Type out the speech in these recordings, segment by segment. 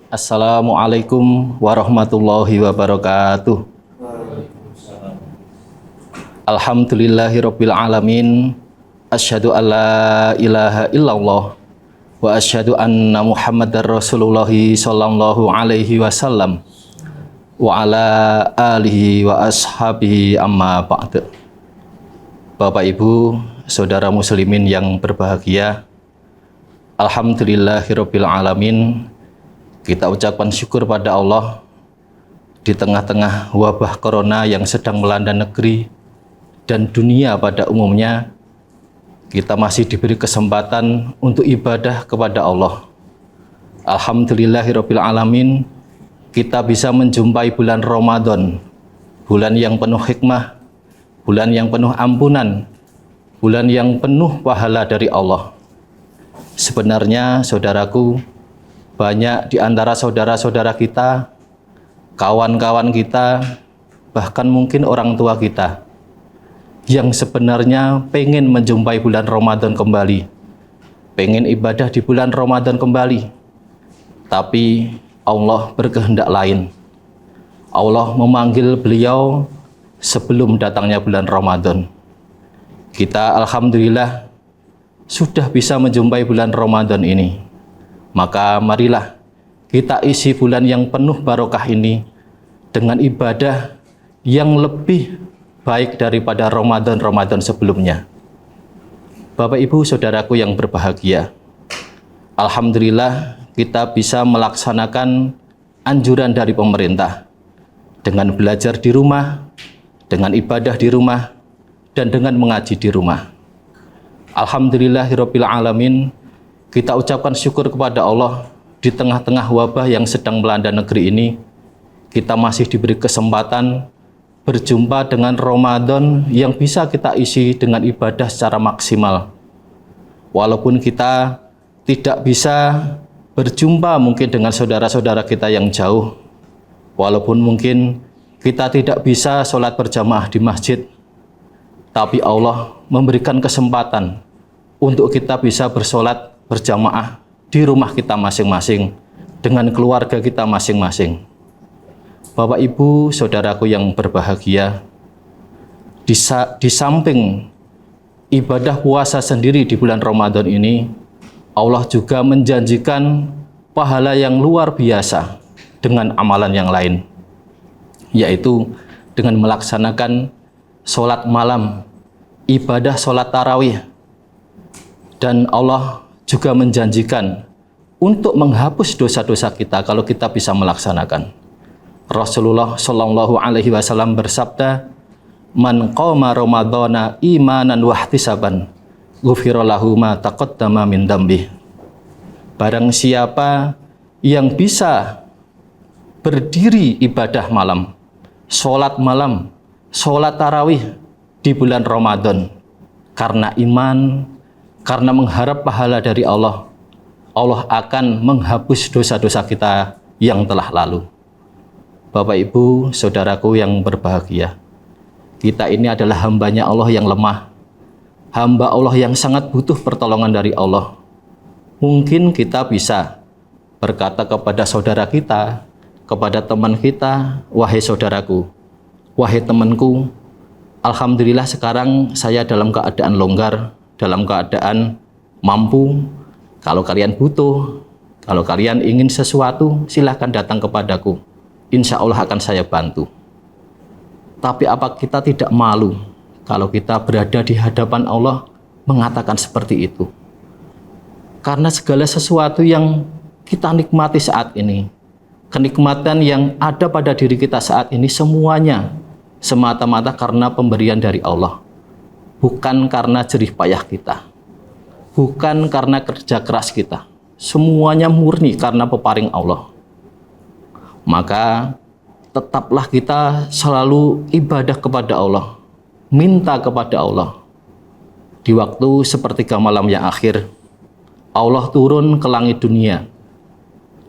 Assalamualaikum warahmatullahi wabarakatuh. Alhamdulillahirabbil alamin. Asyhadu an la ilaha illallah wa asyhadu anna Muhammadar Rasulullah sallallahu alaihi wasallam wa ala alihi wa ashabihi amma ba'd. Bapak Ibu, saudara muslimin yang berbahagia, alhamdulillahirabbil alamin. Kita ucapkan syukur pada Allah di tengah-tengah wabah corona yang sedang melanda negeri dan dunia pada umumnya. Kita masih diberi kesempatan untuk ibadah kepada Allah. Alhamdulillahirabbil alamin, kita bisa menjumpai bulan Ramadan, bulan yang penuh hikmah, bulan yang penuh ampunan, bulan yang penuh pahala dari Allah. Sebenarnya saudaraku, banyak di antara saudara-saudara kita, kawan-kawan kita, bahkan mungkin orang tua kita yang sebenarnya pengen menjumpai bulan Ramadan kembali, pengen ibadah di bulan Ramadan kembali, tapi Allah berkehendak lain. Allah memanggil beliau sebelum datangnya bulan Ramadan. Kita alhamdulillah sudah bisa menjumpai bulan Ramadan ini. Maka marilah kita isi bulan yang penuh barokah ini dengan ibadah yang lebih baik daripada Ramadan-Ramadan sebelumnya. Bapak Ibu saudaraku yang berbahagia, alhamdulillah kita bisa melaksanakan anjuran dari pemerintah dengan belajar di rumah, dengan ibadah di rumah, dan dengan mengaji di rumah. Alhamdulillahirabbil alamin. Kita ucapkan syukur kepada Allah di tengah-tengah wabah yang sedang melanda negeri ini. Kita masih diberi kesempatan berjumpa dengan Ramadan yang bisa kita isi dengan ibadah secara maksimal. Walaupun kita tidak bisa berjumpa mungkin dengan saudara-saudara kita yang jauh, walaupun mungkin kita tidak bisa sholat berjamaah di masjid, tapi Allah memberikan kesempatan untuk kita bisa bersolat berjamaah di rumah kita masing-masing dengan keluarga kita masing-masing. Bapak Ibu saudaraku yang berbahagia, di samping ibadah puasa sendiri di bulan Ramadan ini, Allah juga menjanjikan pahala yang luar biasa dengan amalan yang lain, yaitu dengan melaksanakan sholat malam, ibadah sholat tarawih. Dan Allah juga menjanjikan untuk menghapus dosa-dosa kita kalau kita bisa melaksanakan. Rasulullah Shallallahu Alaihi Wasallam bersabda, "Man qama Ramadhana imanan wahtisaban, ghufira lahu ma taqaddama min dzambi." Barang siapa yang bisa berdiri ibadah malam, sholat tarawih di bulan Ramadan karena iman, karena mengharap pahala dari Allah, Allah akan menghapus dosa-dosa kita yang telah lalu. Bapak Ibu saudaraku yang berbahagia, kita ini adalah hambanya Allah yang lemah, hamba Allah yang sangat butuh pertolongan dari Allah. Mungkin kita bisa berkata kepada saudara kita, kepada teman kita, "Wahai saudaraku, wahai temanku, alhamdulillah sekarang saya dalam keadaan longgar, dalam keadaan mampu. Kalau kalian butuh, kalau kalian ingin sesuatu, silahkan datang kepadaku. Insya Allah akan saya bantu." Tapi apa kita tidak malu kalau kita berada di hadapan Allah mengatakan seperti itu? Karena segala sesuatu yang kita nikmati saat ini, kenikmatan yang ada pada diri kita saat ini, semuanya semata-mata karena pemberian dari Allah. Bukan karena jerih payah kita, bukan karena kerja keras kita, semuanya murni karena peparing Allah. Maka tetaplah kita selalu ibadah kepada Allah, minta kepada Allah. Di waktu sepertiga malam yang akhir, Allah turun ke langit dunia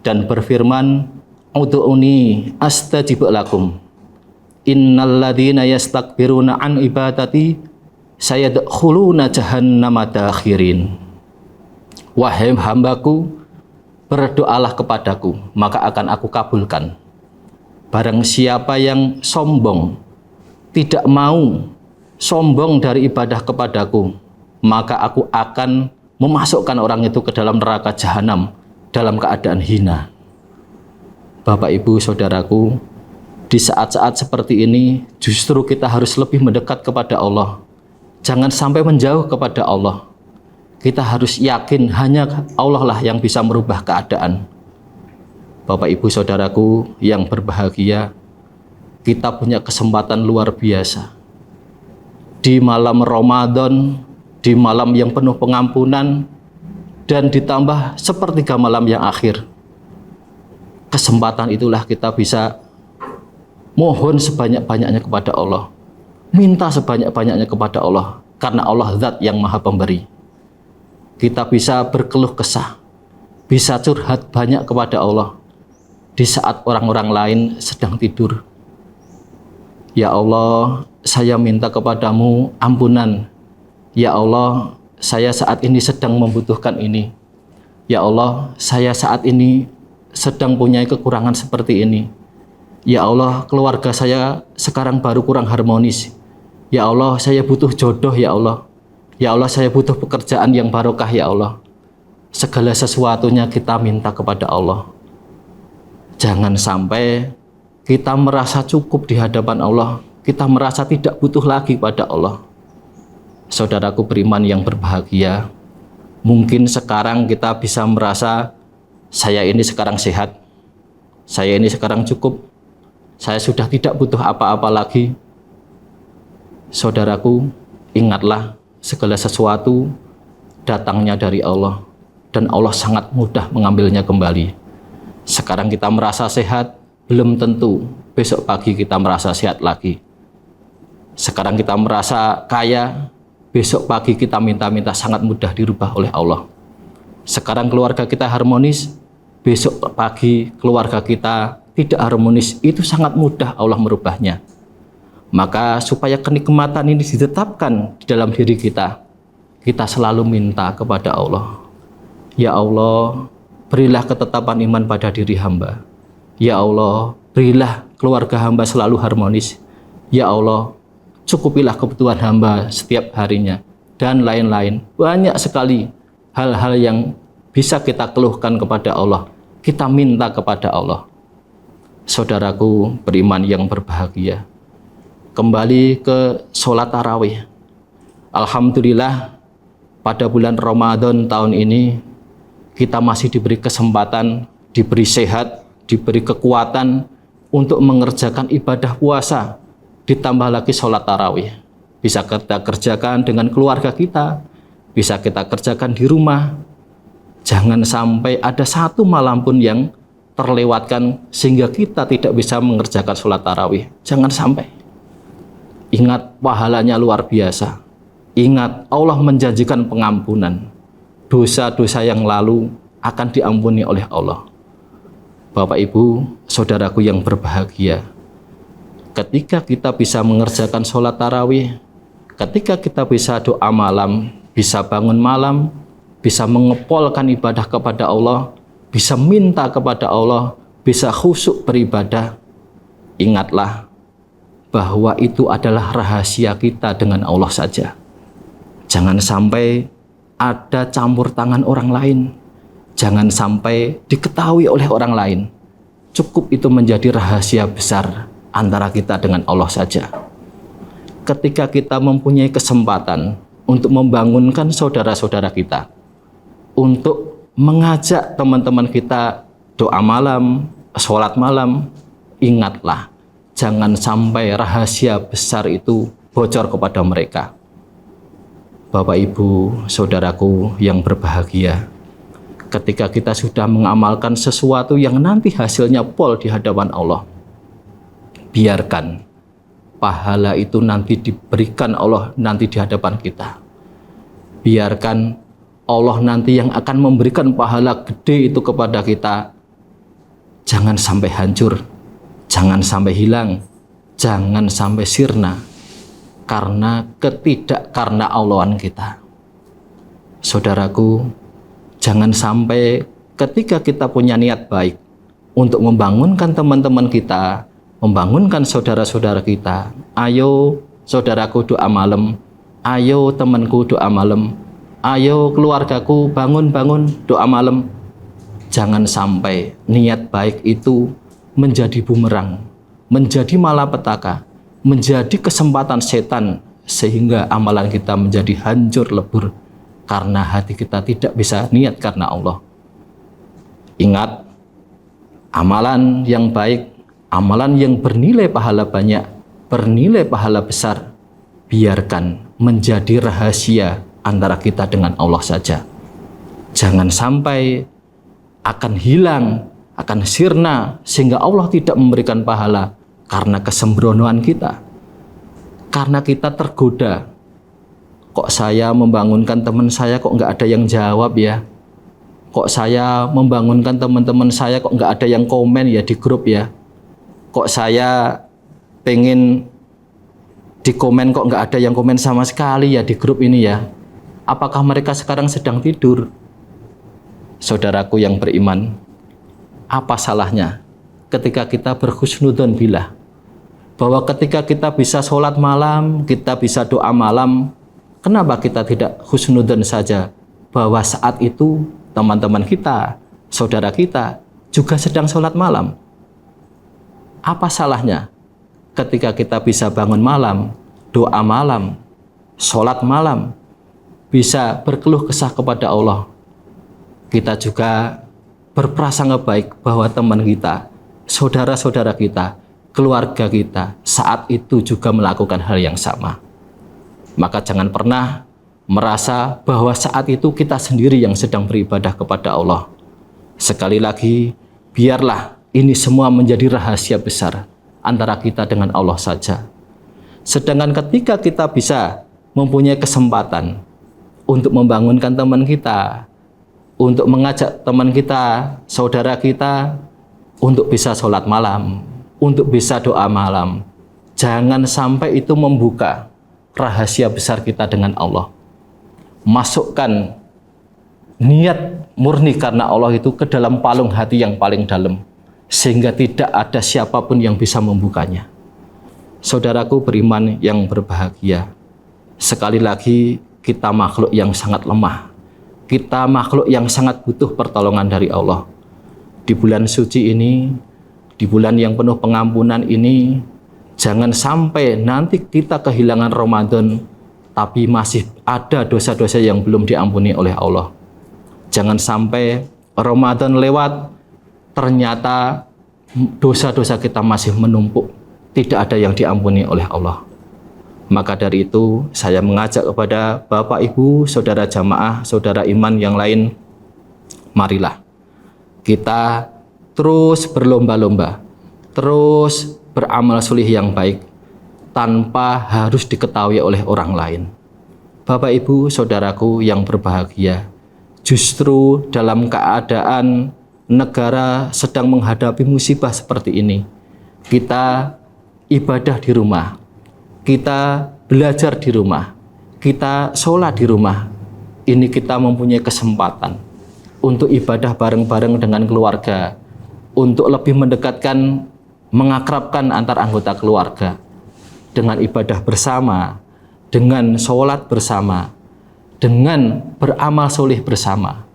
dan berfirman, "Ud'uni astajib lakum. Innalladzina yastakbiruna an ibadati sayadkhuluna jahannama dakhirin." Wahai hambaku, berdoalah kepadaku, maka akan aku kabulkan. Barang siapa yang sombong, tidak mau sombong dari ibadah kepadaku, maka aku akan memasukkan orang itu ke dalam neraka jahanam dalam keadaan hina. Bapak, Ibu, Saudaraku, di saat-saat seperti ini justru kita harus lebih mendekat kepada Allah. Jangan sampai menjauh kepada Allah. Kita harus yakin hanya Allah lah yang bisa merubah keadaan. Bapak, Ibu, Saudaraku yang berbahagia, kita punya kesempatan luar biasa. Di malam Ramadan, di malam yang penuh pengampunan, dan ditambah sepertiga malam yang akhir. Kesempatan itulah kita bisa mohon sebanyak-banyaknya kepada Allah. Minta sebanyak-banyaknya kepada Allah. Karena Allah zat yang maha pemberi. Kita bisa berkeluh kesah, bisa curhat banyak kepada Allah di saat orang-orang lain sedang tidur. Ya Allah, saya minta kepadamu ampunan. Ya Allah, saya saat ini sedang membutuhkan ini. Ya Allah, saya saat ini sedang punya kekurangan seperti ini. Ya Allah, keluarga saya sekarang baru kurang harmonis. Ya Allah, saya butuh jodoh ya Allah. Ya Allah, saya butuh pekerjaan yang barokah ya Allah. Segala sesuatunya kita minta kepada Allah. Jangan sampai kita merasa cukup di hadapan Allah, kita merasa tidak butuh lagi pada Allah. Saudaraku beriman yang berbahagia, mungkin sekarang kita bisa merasa, saya ini sekarang sehat, saya ini sekarang cukup, saya sudah tidak butuh apa-apa lagi. Saudaraku, ingatlah segala sesuatu datangnya dari Allah, dan Allah sangat mudah mengambilnya kembali. Sekarang kita merasa sehat, belum tentu besok pagi kita merasa sehat lagi. Sekarang kita merasa kaya, besok pagi kita minta-minta sangat mudah dirubah oleh Allah. Sekarang keluarga kita harmonis, besok pagi keluarga kita tidak harmonis, itu sangat mudah Allah merubahnya. Maka supaya kenikmatan ini ditetapkan di dalam diri kita, kita selalu minta kepada Allah. Ya Allah, berilah ketetapan iman pada diri hamba. Ya Allah, berilah keluarga hamba selalu harmonis. Ya Allah, cukupilah kebutuhan hamba setiap harinya. Dan lain-lain. Banyak sekali hal-hal yang bisa kita keluhkan kepada Allah. Kita minta kepada Allah. Saudaraku beriman yang berbahagia, kembali ke sholat tarawih. Alhamdulillah, pada bulan Ramadan tahun ini, kita masih diberi kesempatan, diberi sehat, diberi kekuatan untuk mengerjakan ibadah puasa, ditambah lagi sholat tarawih. Bisa kita kerjakan dengan keluarga kita, bisa kita kerjakan di rumah. Jangan sampai ada satu malam pun yang terlewatkan sehingga kita tidak bisa mengerjakan sholat tarawih. Jangan sampai. Ingat, pahalanya luar biasa. Ingat, Allah menjanjikan pengampunan. Dosa-dosa yang lalu akan diampuni oleh Allah. Bapak, Ibu, Saudaraku yang berbahagia, ketika kita bisa mengerjakan sholat tarawih, ketika kita bisa doa malam, bisa bangun malam, bisa mengepolkan ibadah kepada Allah, bisa minta kepada Allah, bisa khusyuk beribadah, ingatlah bahwa itu adalah rahasia kita dengan Allah saja. Jangan sampai ada campur tangan orang lain. Jangan sampai diketahui oleh orang lain. Cukup itu menjadi rahasia besar antara kita dengan Allah saja. Ketika kita mempunyai kesempatan untuk membangunkan saudara-saudara kita, untuk mengajak teman-teman kita doa malam, sholat malam, ingatlah, jangan sampai rahasia besar itu bocor kepada mereka. Bapak, Ibu, Saudaraku yang berbahagia, ketika kita sudah mengamalkan sesuatu yang nanti hasilnya pol di hadapan Allah, biarkan pahala itu nanti diberikan Allah nanti di hadapan kita. Biarkan Allah nanti yang akan memberikan pahala gede itu kepada kita. Jangan sampai hancur, jangan sampai hilang, jangan sampai sirna karena ketidakkarena Allahan kita. Saudaraku, jangan sampai ketika kita punya niat baik untuk membangunkan teman-teman kita, membangunkan saudara-saudara kita, ayo saudaraku doa malam, ayo temanku doa malam, ayo keluargaku bangun-bangun doa malam. Jangan sampai niat baik itu menjadi bumerang, menjadi malapetaka, menjadi kesempatan setan, sehingga amalan kita menjadi hancur lebur karena hati kita tidak bisa niat karena Allah. Ingat, amalan yang baik, amalan yang bernilai pahala banyak, bernilai pahala besar, biarkan menjadi rahasia antara kita dengan Allah saja. Jangan sampai akan hilang, akan sirna, sehingga Allah tidak memberikan pahala karena kesembronoan kita. Karena kita tergoda. Kok saya membangunkan teman saya kok nggak ada yang jawab ya? Kok saya membangunkan teman-teman saya kok nggak ada yang komen ya di grup ya? Kok saya pengen di komen kok nggak ada yang komen sama sekali ya di grup ini ya? Apakah mereka sekarang sedang tidur? Saudaraku yang beriman, apa salahnya ketika kita berhusnudzon billah, bahwa ketika kita bisa sholat malam, kita bisa doa malam, kenapa kita tidak husnudzon saja bahwa saat itu teman-teman kita, saudara kita juga sedang sholat malam? Apa salahnya ketika kita bisa bangun malam, doa malam, sholat malam, bisa berkeluh kesah kepada Allah? Kita juga berprasangka baik bahwa teman kita, saudara-saudara kita, keluarga kita saat itu juga melakukan hal yang sama. Maka jangan pernah merasa bahwa saat itu kita sendiri yang sedang beribadah kepada Allah. Sekali lagi, biarlah ini semua menjadi rahasia besar antara kita dengan Allah saja. Sedangkan ketika kita bisa mempunyai kesempatan untuk membangunkan teman kita, untuk mengajak teman kita, saudara kita, untuk bisa sholat malam, untuk bisa doa malam, jangan sampai itu membuka rahasia besar kita dengan Allah. Masukkan niat murni karena Allah itu ke dalam palung hati yang paling dalam, sehingga tidak ada siapapun yang bisa membukanya. Saudaraku beriman yang berbahagia, sekali lagi kita makhluk yang sangat lemah, kita makhluk yang sangat butuh pertolongan dari Allah. Di bulan suci ini, di bulan yang penuh pengampunan ini, jangan sampai nanti kita kehilangan Ramadan tapi masih ada dosa-dosa yang belum diampuni oleh Allah. Jangan sampai Ramadan lewat, ternyata dosa-dosa kita masih menumpuk, tidak ada yang diampuni oleh Allah. Maka dari itu, saya mengajak kepada Bapak, Ibu, saudara jamaah, saudara iman yang lain, marilah kita terus berlomba-lomba, terus beramal solih yang baik, tanpa harus diketahui oleh orang lain. Bapak, Ibu, saudaraku yang berbahagia, justru dalam keadaan negara sedang menghadapi musibah seperti ini, kita ibadah di rumah, kita belajar di rumah, kita sholat di rumah, ini kita mempunyai kesempatan untuk ibadah bareng-bareng dengan keluarga, untuk lebih mendekatkan, mengakrabkan antar anggota keluarga, dengan ibadah bersama, dengan sholat bersama, dengan beramal solih bersama.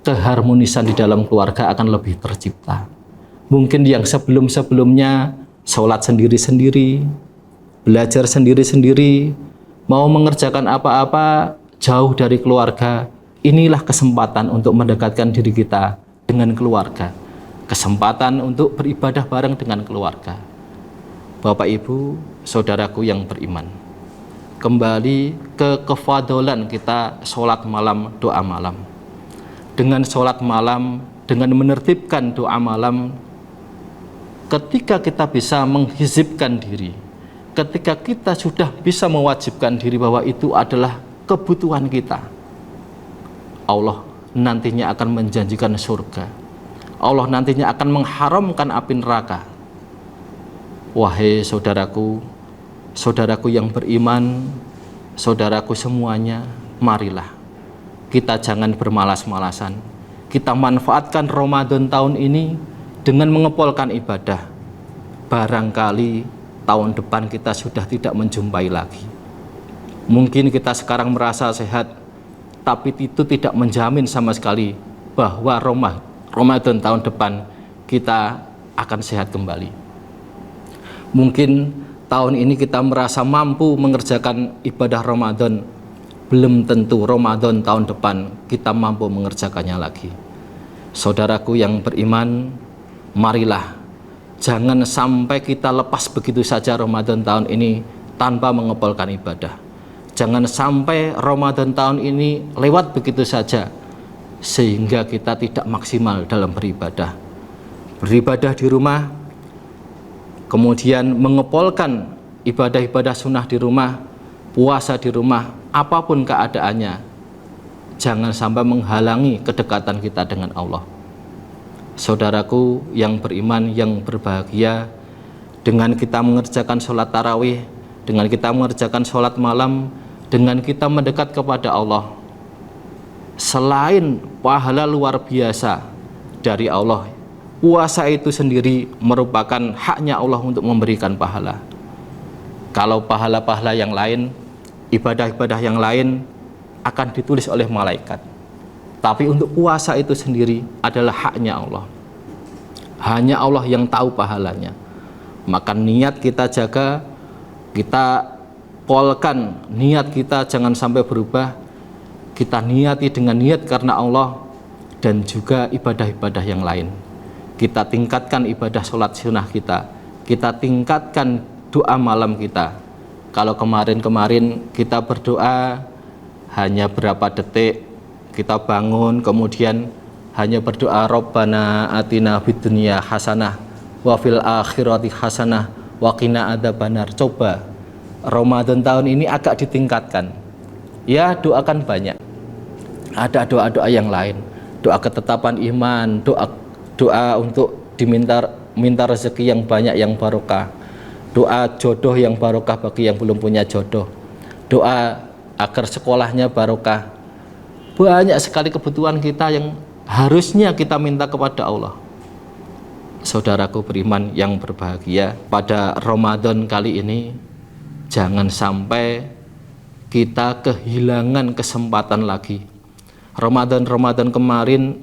Keharmonisan di dalam keluarga akan lebih tercipta. Mungkin yang sebelum-sebelumnya sholat sendiri-sendiri, belajar sendiri-sendiri, mau mengerjakan apa-apa jauh dari keluarga, inilah kesempatan untuk mendekatkan diri kita dengan keluarga, kesempatan untuk beribadah bareng dengan keluarga. Bapak, Ibu, saudaraku yang beriman, kembali ke kefadolan kita sholat malam, doa malam. Dengan sholat malam, dengan menertibkan doa malam, ketika kita bisa menghizibkan diri, ketika kita sudah bisa mewajibkan diri bahwa itu adalah kebutuhan kita, Allah nantinya akan menjanjikan surga. Allah nantinya akan mengharamkan api neraka. Wahai saudaraku, saudaraku yang beriman, saudaraku semuanya, marilah kita jangan bermalas-malasan, kita manfaatkan Ramadan tahun ini dengan mengepolkan ibadah. Barangkali tahun depan kita sudah tidak menjumpai lagi. Mungkin kita sekarang merasa sehat, tapi itu tidak menjamin sama sekali bahwa Ramadan tahun depan kita akan sehat kembali. Mungkin tahun ini kita merasa mampu mengerjakan ibadah Ramadan, belum tentu Ramadan tahun depan kita mampu mengerjakannya lagi. Saudaraku yang beriman, marilah jangan sampai kita lepas begitu saja Ramadan tahun ini tanpa mengepolkan ibadah. Jangan sampai Ramadan tahun ini lewat begitu saja sehingga kita tidak maksimal dalam beribadah. Beribadah di rumah, kemudian mengepolkan ibadah-ibadah sunnah di rumah, puasa di rumah, apapun keadaannya, jangan sampai menghalangi kedekatan kita dengan Allah. Saudaraku yang beriman, yang berbahagia, dengan kita mengerjakan sholat tarawih, dengan kita mengerjakan sholat malam, dengan kita mendekat kepada Allah, selain pahala luar biasa dari Allah, puasa itu sendiri merupakan haknya Allah untuk memberikan pahala. Kalau pahala-pahala yang lain, ibadah-ibadah yang lain akan ditulis oleh malaikat, tapi untuk puasa itu sendiri adalah haknya Allah. Hanya Allah yang tahu pahalanya. Maka niat kita jaga, kita polkan niat kita jangan sampai berubah. Kita niati dengan niat karena Allah, dan juga ibadah-ibadah yang lain. Kita tingkatkan ibadah sholat sunnah kita tingkatkan doa malam kita. Kalau kemarin-kemarin kita berdoa hanya berapa detik, kita bangun kemudian hanya berdoa Rabbana atina fid dunya hasanah wa fil akhirati hasanah wa qina adzabannar. Coba Ramadan tahun ini agak ditingkatkan. Ya, doakan banyak. Ada doa-doa yang lain, doa ketetapan iman, doa untuk minta rezeki yang banyak yang barokah, doa jodoh yang barokah bagi yang belum punya jodoh, doa agar sekolahnya barokah. Banyak sekali kebutuhan kita yang harusnya kita minta kepada Allah. Saudaraku beriman yang berbahagia, pada Ramadan kali ini jangan sampai kita kehilangan kesempatan lagi. Ramadan kemarin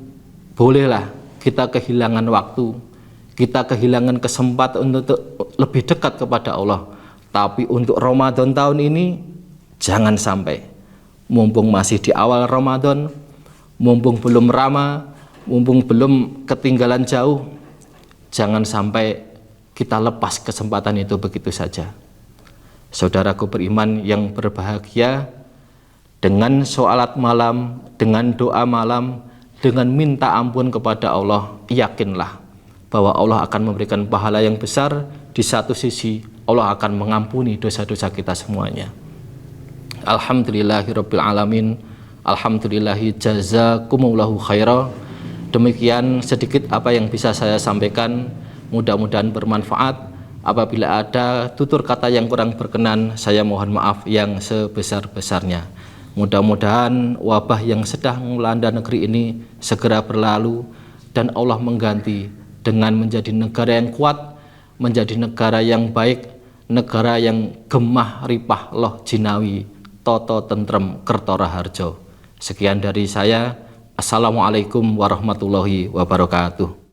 bolehlah kita kehilangan waktu, kita kehilangan kesempatan untuk lebih dekat kepada Allah. Tapi untuk Ramadan tahun ini jangan sampai. Mumpung masih di awal Ramadan, mumpung belum rama, mumpung belum ketinggalan jauh, jangan sampai kita lepas kesempatan itu begitu saja. Saudaraku beriman yang berbahagia, dengan sholat malam, dengan doa malam, dengan minta ampun kepada Allah, yakinlah bahwa Allah akan memberikan pahala yang besar. Di satu sisi Allah akan mengampuni dosa-dosa kita semuanya. Alhamdulillahirabbil alamin. Alhamdulillahi jazakumullahu khaira. Demikian sedikit apa yang bisa saya sampaikan, mudah-mudahan bermanfaat. Apabila ada tutur kata yang kurang berkenan, saya mohon maaf yang sebesar-besarnya. Mudah-mudahan wabah yang sedang melanda negeri ini segera berlalu dan Allah mengganti dengan menjadi negara yang kuat, menjadi negara yang baik, negara yang gemah ripah loh jinawi, toto tentrem kertora harjo. Sekian dari saya. Assalamualaikum warahmatullahi wabarakatuh.